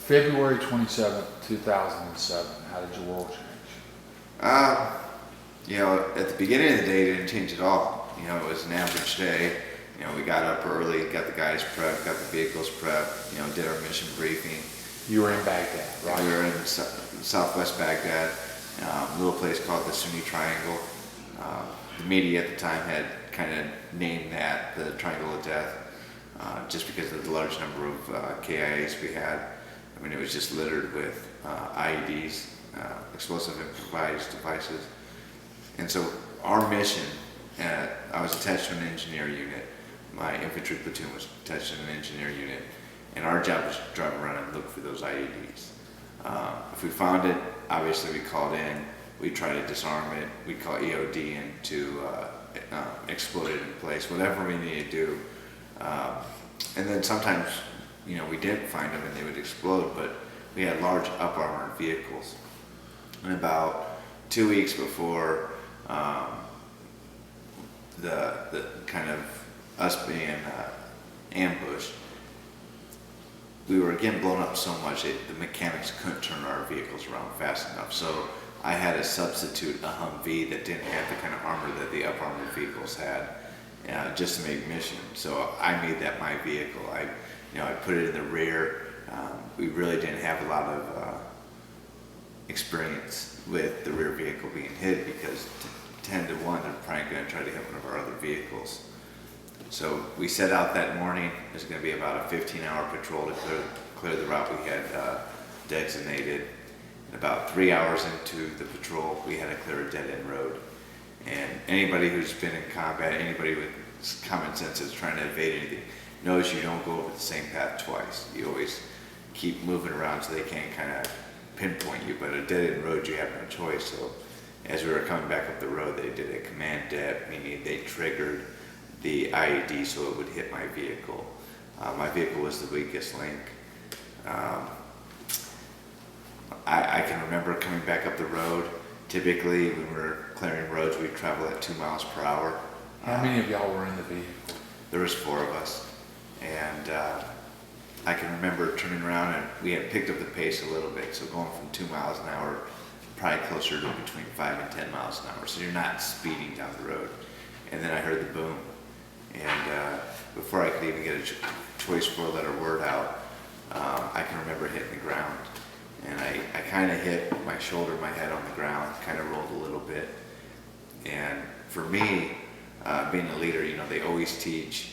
February 27th, 2007, how did your world change? At the beginning of the day, it didn't change at all. It was an average day. We got up early, got the guys prepped, got the vehicles prepped, did our mission briefing. You were in Baghdad, right? We were in southwest Baghdad, a little place called the Sunni Triangle. The media at the time had kind of named that the Triangle of Death, just because of the large number of KIAs we had. I mean, it was just littered with IEDs, explosive improvised devices. And so our mission, I was attached to an engineer unit. My infantry platoon was attached to an engineer unit. And our job was to drive around and look for those IEDs. If we found it, obviously we called in. We'd try to disarm it. We'd call EOD in to explode it in place, whatever we needed to do. And then sometimes, we didn't find them and they would explode, but we had large up-armored vehicles. And about 2 weeks before the kind of us being ambushed, we were again blown up so much the mechanics couldn't turn our vehicles around fast enough. So I had to substitute a Humvee that didn't have the kind of armor that the up-armored vehicles had, just to make mission. So I made that my vehicle. I put it in the rear. We really didn't have a lot of experience with the rear vehicle being hit because 10 to 1, they're probably going to try to hit one of our other vehicles. So we set out that morning. It was going to be about a 15-hour patrol to clear the route we had designated. And about 3 hours into the patrol, we had to clear a dead-end road. And anybody who's been in combat, anybody with common sense is trying to evade anything, knows you don't go over the same path twice. You always keep moving around so they can't kind of pinpoint you. But a dead-end road, you have no choice. So as we were coming back up the road, they did a command det, meaning they triggered the IED so it would hit my vehicle. My vehicle was the weakest link. I can remember coming back up the road. Typically, when we're clearing roads, we travel at 2 miles per hour. How many of y'all were in the vehicle? There was 4 of us. And I can remember turning around and we had picked up the pace a little bit. So going from 2 miles an hour, probably closer to between 5 and 10 miles an hour. So you're not speeding down the road. And then I heard the boom. And before I could even get a choice 4-letter word out, I can remember hitting the ground. And I kind of hit my shoulder, my head on the ground, kind of rolled a little bit. And for me, being a leader, they always teach,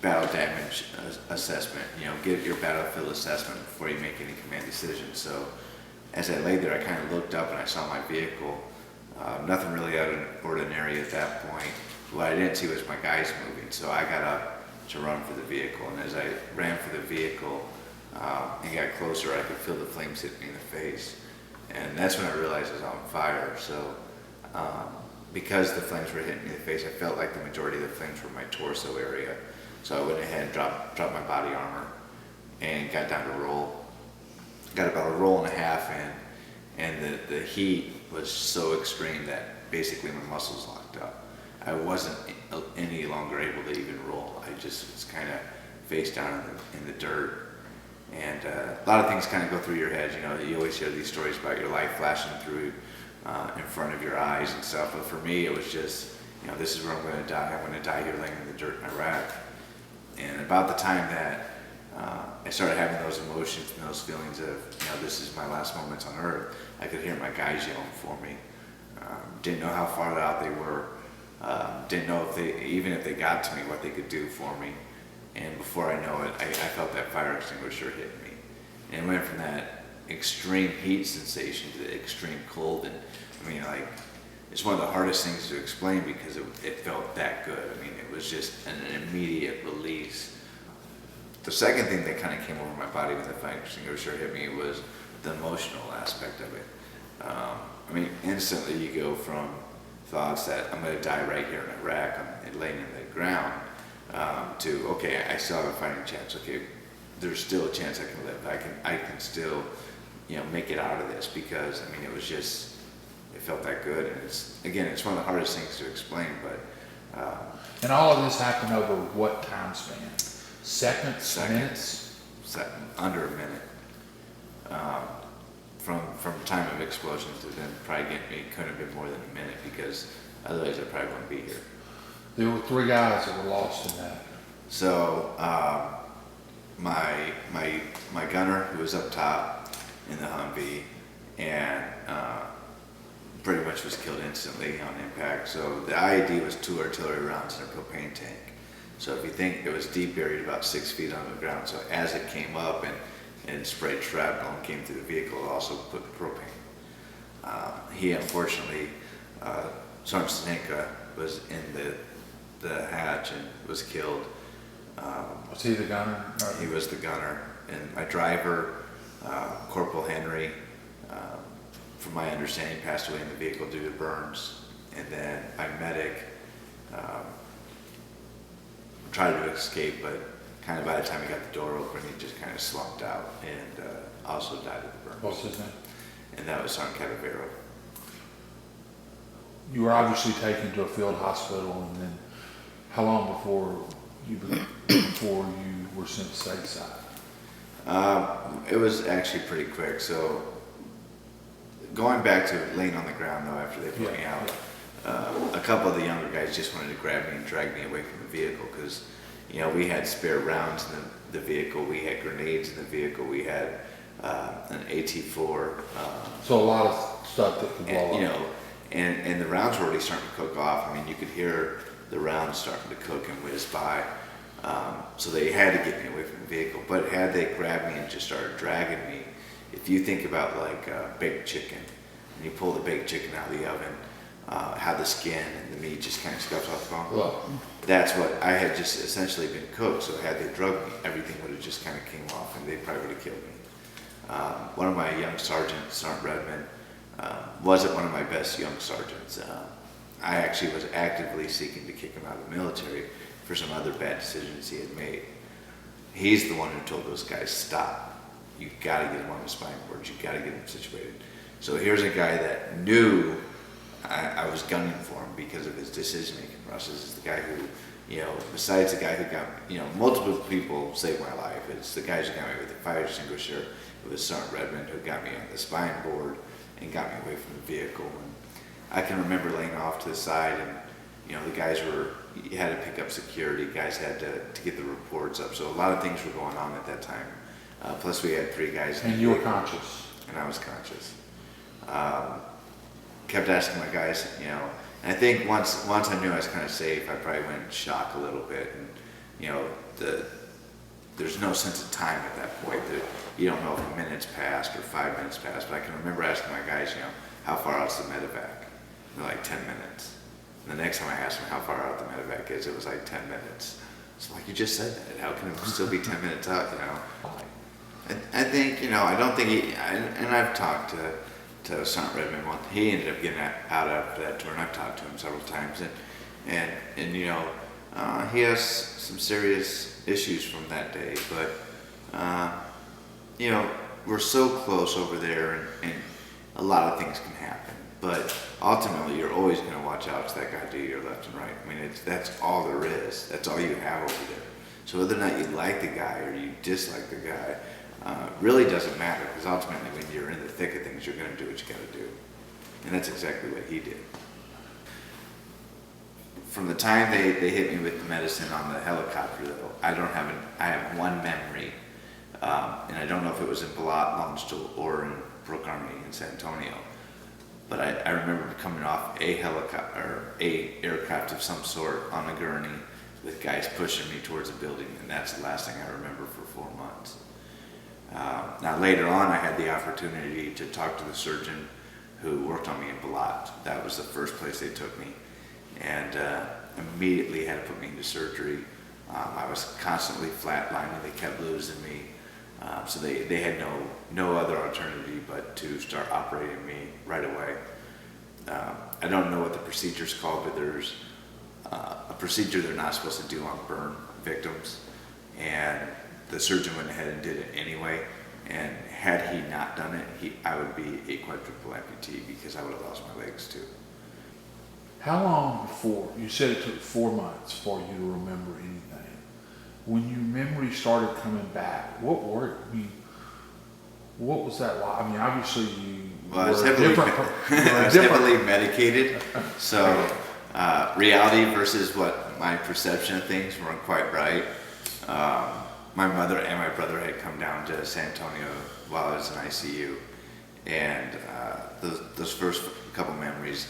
battle damage assessment, get your battlefield assessment before you make any command decisions. So as I lay there, I kind of looked up and I saw my vehicle. Nothing really out of ordinary at that point. What I didn't see was my guys moving, so I got up to run for the vehicle. And as I ran for the vehicle and got closer, I could feel the flames hit me in the face. And that's when I realized I was on fire. So because the flames were hitting me in the face, I felt like the majority of the flames were my torso area. So I went ahead and dropped my body armor and got down to roll. Got about a roll and a half in, and the heat was so extreme that basically my muscles locked up. I wasn't any longer able to even roll. I just was kind of face down in the dirt. And a lot of things kind of go through your head. You always hear these stories about your life flashing through in front of your eyes and stuff. But for me, it was just, this is where I'm going to die. I'm going to die here laying in the dirt in Iraq. And about the time that I started having those emotions and those feelings of, this is my last moments on earth, I could hear my guys yelling for me. Didn't know how far out they were. Didn't know even if they got to me, what they could do for me. And before I know it, I felt that fire extinguisher hit me. And it went from that extreme heat sensation to the extreme cold. And it's one of the hardest things to explain because it felt that good. It was just an immediate release. The second thing that kind of came over my body when the fire extinguisher hit me was the emotional aspect of it. Instantly you go from thoughts that I'm going to die right here in Iraq, I'm laying in the ground, to, okay, I still have a fighting chance. Okay, there's still a chance I can live. I can still, make it out of this because, it was just, it felt that good. And it's one of the hardest things to explain, but. And all of this happened over what time span? Seconds, minutes? under a minute. From time of explosion to then probably get me, couldn't have been more than a minute, because otherwise I probably wouldn't be here. There were 3 guys that were lost in that. So my gunner, who was up top in the Humvee, and pretty much was killed instantly on impact. So the IED was 2 artillery rounds in a propane tank. So if you think, it was deep, buried about 6 feet on the ground. So as it came up and sprayed shrapnel and came through the vehicle, it also put propane. He unfortunately, Sergeant Stanka was in the hatch and was killed. Was he the gunner? He was the gunner. And my driver, Corporal Henry, from my understanding, passed away in the vehicle due to burns. And then my medic tried to escape, but kind of by the time he got the door open, he just kind of slumped out and also died of the burns. What's his name? And that was Sergeant Cadavero. You were obviously taken to a field hospital, and then how long before you were sent stateside? It was actually pretty quick. So going back to laying on the ground though, after they put me out, a couple of the younger guys just wanted to grab me and drag me away from the vehicle, because we had spare rounds in the vehicle, we had grenades in the vehicle, we had an AT-4. So a lot of stuff that could blow up. And the rounds were already starting to cook off. I mean, you could hear the rounds starting to cook and whiz by. So they had to get me away from the vehicle. But had they grabbed me and just started dragging me, if you think about like baked chicken, and you pull the baked chicken out of the oven, how the skin and the meat just kind of scuffs off the bone. Well, that's what I had just essentially been cooked. So had they drugged me, everything would have just kind of came off, and they probably would have killed me. One of my young sergeants, Sergeant Redmond, wasn't one of my best young sergeants. I actually was actively seeking to kick him out of the military for some other bad decisions he had made. He's the one who told those guys, stop. You gotta get him on the spine boards. You gotta get him situated. So here's a guy that knew I was gunning for him because of his decision-making process. Is the guy who, besides the guy who got, multiple people saved my life. It's the guys who got me with the fire extinguisher. It was Sergeant Redmond who got me on the spine board and got me away from the vehicle. And I can remember laying off to the side, and the guys you had to pick up security. Guys had to get the reports up. So a lot of things were going on at that time. Plus we had 3 guys. And you were conscious. And I was conscious. Kept asking my guys, and I think once I knew I was kind of safe, I probably went in shock a little bit. And, there's no sense of time at that point. You don't know if a minute's passed or 5 minutes passed, but I can remember asking my guys, how far out's the medevac? They're like 10 minutes. And the next time I asked them how far out the medevac is, it was like 10 minutes. So like, you just said that. How can it still be 10 minutes out, I think, I don't think and I've talked to Sergeant Redmond once. He ended up getting out after that tour, and I've talked to him several times. And he has some serious issues from that day, but we're so close over there, and a lot of things can happen. But ultimately, you're always going to watch out to that guy to your left and right. I mean, that's all there is. That's all you have over there. So whether or not you like the guy or you dislike the guy really doesn't matter, because ultimately, when you're in the thick of things, you're going to do what you got to do, and that's exactly what he did. From the time they hit me with the medicine on the helicopter, though, I have one memory, and I don't know if it was in Balat, Lonsdale, or in Brook Army in San Antonio, but I remember coming off a helicopter, or a aircraft of some sort on a gurney with guys pushing me towards a building, and that's the last thing I remember for 4 months. Now later on, I had the opportunity to talk to the surgeon who worked on me in Balat. That was the first place they took me. And immediately had to put me into surgery. I was constantly flatlining. They kept losing me. So they had no other alternative but to start operating me right away. I don't know what the procedure's called, but there's a procedure they're not supposed to do on burn victims. And the surgeon went ahead and did it anyway. And had he not done it, I would be a quadruple amputee, because I would have lost my legs too. How long before, you said it took 4 months for you to remember anything. when your memory started coming back, what was that like? I mean, obviously you Well, I was were a heavily, different, I was heavily medicated, so reality versus what my perception of things weren't quite right. My mother and my brother had come down to San Antonio while I was in ICU, and those first couple memories,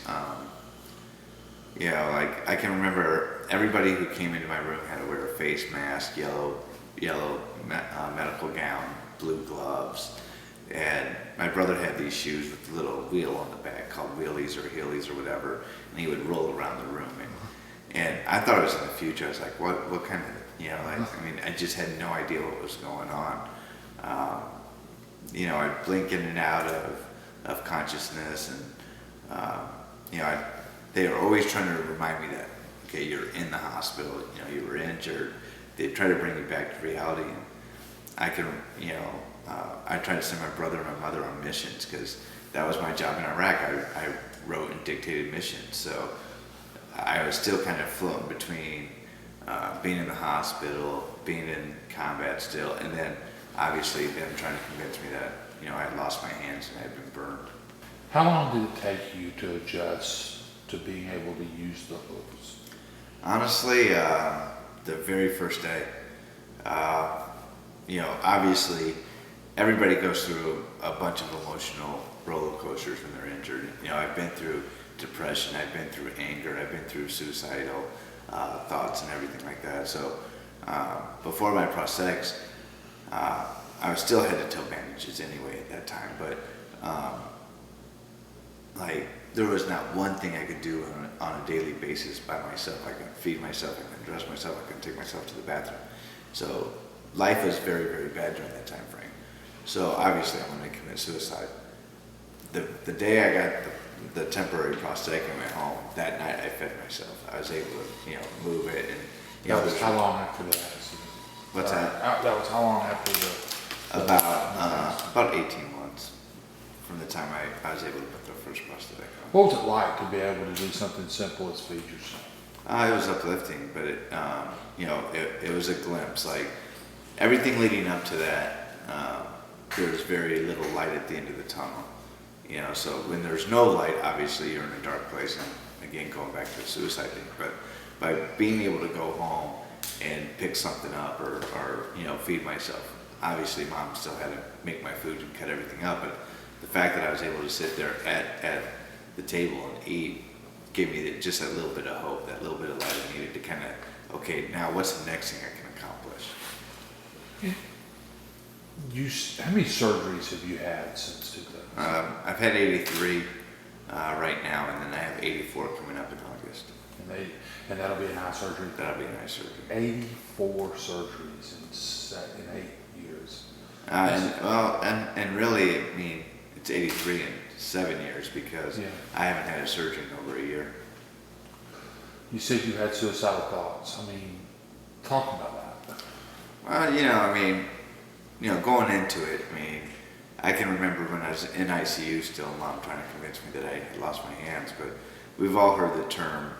you know, like I can remember everybody who came into my room had to wear a face mask, yellow medical gown, blue gloves. And my brother had these shoes with a little wheel on the back called wheelies or heelies or whatever, and he would roll around the room. And I thought it was in the future. I was like, what kind of, you know, like, I mean, I just had no idea what was going on. You know, I'd blink in and out of consciousness, and, you know, they were always trying to remind me that, okay, you're in the hospital, you know, you were injured. They'd try to bring you back to reality. And I can, you know, I tried to send my brother and my mother on missions because that was my job in Iraq. I wrote and dictated missions, so I was still kind of floating between being in the hospital, being in combat still, and then obviously them trying to convince me that, you know, I had lost my hands and I had been burned. How long did it take you to adjust to being able to use the hooks? Honestly, the very first day, you know, obviously everybody goes through a bunch of emotional roller coasters when they're injured. You know, I've been through depression, I've been through anger, I've been through suicidal thoughts and everything like that. So before my prosthetics, I was still head-to-toe bandages anyway at that time, but like there was not one thing I could do on a daily basis by myself. I couldn't feed myself, I couldn't dress myself, I couldn't take myself to the bathroom. So life was very, very bad during that time frame. So obviously I wanted to commit suicide. The day I got the temporary prosthetic and went home, that night I fed myself. I was able to, you know, move it, and you know, That was how long after the accident? What's that? That was how long after the... About 18 months from the time I was able to put the first prosthetic on. What was it like to be able to do something simple as feed yourself? It was uplifting, but it, you know, it was a glimpse. Like everything leading up to that, there was very little light at the end of the tunnel. You know, so when there's no light, obviously you're in a dark place. And again, going back to the suicide thing, but by being able to go home and pick something up or you know, feed myself. Obviously, Mom still had to make my food and cut everything up, but the fact that I was able to sit there at the table and eat gave me just that little bit of hope, that little bit of light I needed to kind of, okay, now what's the next thing I can accomplish? How many surgeries have you had since 2000? I've had 83 right now, and then I have 84 coming up in August. And that'll be an eye surgery? That'll be a nice surgery. 84 surgeries in 8 years. And really, I mean, it's 83 in 7 years because Yeah. I haven't had a surgery in over a year. You said you had suicidal thoughts. I mean, talk about that. Well, you know, I mean, you know, going into it, I mean, I can remember when I was in ICU still, Mom trying to convince me that I had lost my hands, but we've all heard the term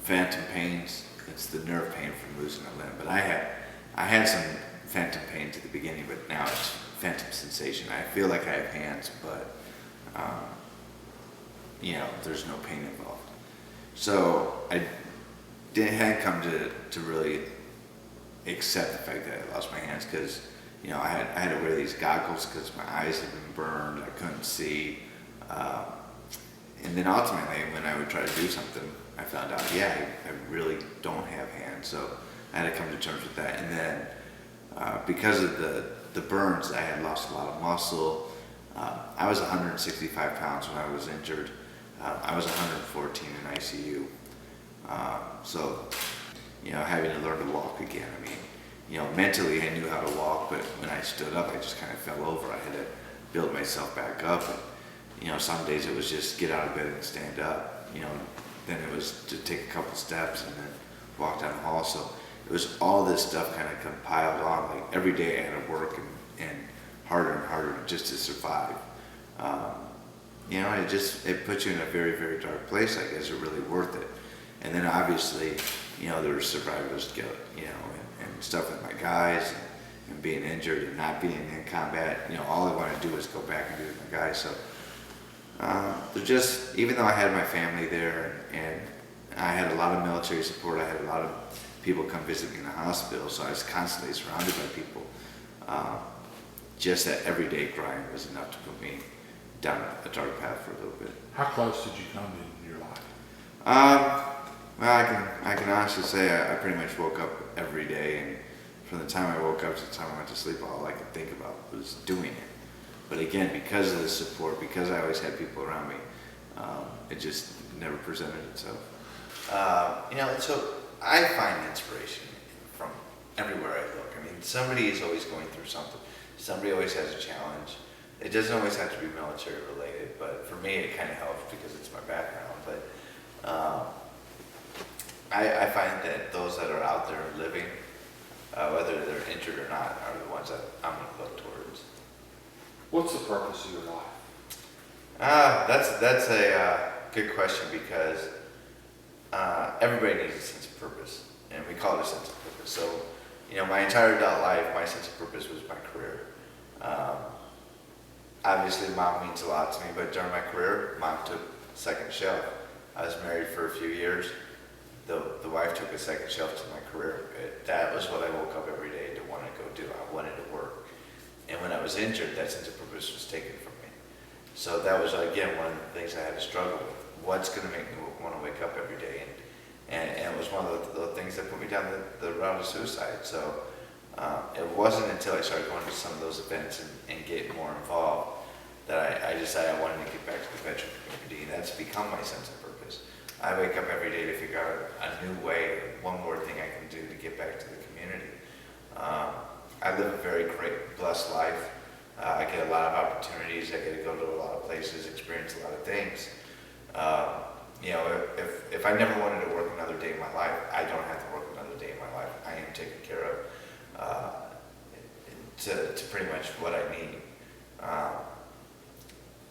phantom pains. It's the nerve pain from losing a limb. But I had some phantom pains at the beginning, but now it's phantom sensation. I feel like I have hands, but you know, there's no pain involved. So I hadn't come to really accept the fact that I lost my hands, because you know, I had to wear these goggles because my eyes had been burned, I couldn't see, and then ultimately when I would try to do something, I found out, yeah, I really don't have hands. So I had to come to terms with that. And then because of the burns, I had lost a lot of muscle. I was 165 pounds when I was injured. I was 114 in ICU. So, you know, having to learn to walk again. I mean, you know, mentally I knew how to walk, but when I stood up, I just kind of fell over. I had to build myself back up. And, you know, some days it was just get out of bed and stand up. You know, then it was to take a couple steps and then walk down the hall. So it was all this stuff kind of compiled on. Like every day I had to work and harder and harder just to survive. You know, it puts you in a very, very dark place. Like, is it really worth it? And then obviously, there was survivor's guilt, and stuff with my guys and being injured and not being in combat. All I wanted to do was go back and be with my guys. So even though I had my family there and I had a lot of military support, I had a lot of people come visit me in the hospital, so I was constantly surrounded by people. Just that everyday grind was enough to put me down a dark path for a little bit. How close did you come in your life? Well, I can honestly say I pretty much woke up every day, and from the time I woke up to the time I went to sleep, all I could think about was doing it. But again, because of the support, because I always had people around me, it just never presented itself. So I find inspiration from everywhere I look. I mean, somebody is always going through something. Somebody always has a challenge. It doesn't always have to be military related, but for me it kind of helps because it's my background. But I find that those that are out there living, whether they're injured or not, are the ones that I'm going to look towards. What's the purpose of your life? That's a good question because everybody needs a sense of purpose, and we call it a sense of purpose. So, my entire adult life, my sense of purpose was my career. Obviously, mom means a lot to me, but during my career, mom took second shelf. I was married for a few years. The wife took a second shelf to my career. That was what I woke up every day to want to go do. I wanted to work. And when I was injured, that sense of purpose was taken from me. So that was, again, one of the things I had to struggle with. What's going to make me want to wake up every day? And it was one of the things that put me down the route of suicide. So it wasn't until I started going to some of those events and get more involved that I decided I wanted to get back to the veteran community. And that's become my sense of purpose. I wake up every day to figure out a new way, one more thing I can do to get back to the community. I live a very great, blessed life. I get a lot of opportunities. I get to go to a lot of places, experience a lot of things. If I never wanted to work another day in my life, I don't have to work another day in my life. I am taken care of to pretty much what I need.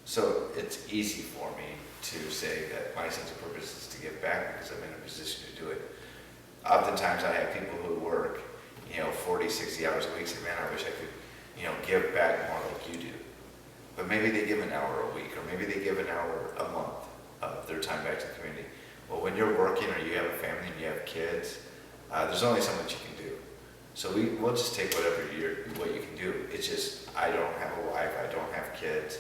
So it's easy for me to say that my sense of purpose is to give back because I'm in a position to do it. Oftentimes I have people who work, 40, 60 hours a week say, man, I wish I could, give back more like you do. But maybe they give an hour a week, or maybe they give an hour a month of their time back to the community. Well, when you're working or you have a family and you have kids, there's only so much you can do. So we'll just take what you can do. It's just, I don't have a wife, I don't have kids,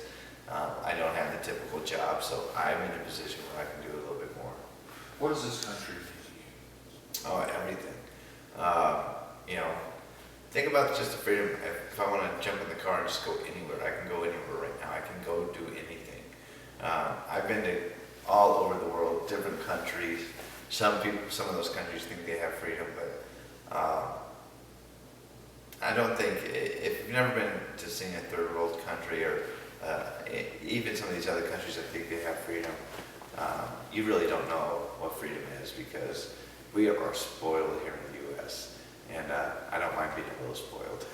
I don't have the typical job, so I'm in a position where I can do a little bit more. What does this country mean to you? Oh, everything. Think about just the freedom. If I want to jump in the car and just go anywhere, I can go anywhere right now. I can go do anything. I've been to all over the world, different countries. Some of those countries think they have freedom, but I don't think, if you've never been to seeing a third world country or even some of these other countries that think they have freedom, you really don't know what freedom is because we are spoiled here in the U.S. And I don't mind being a little spoiled.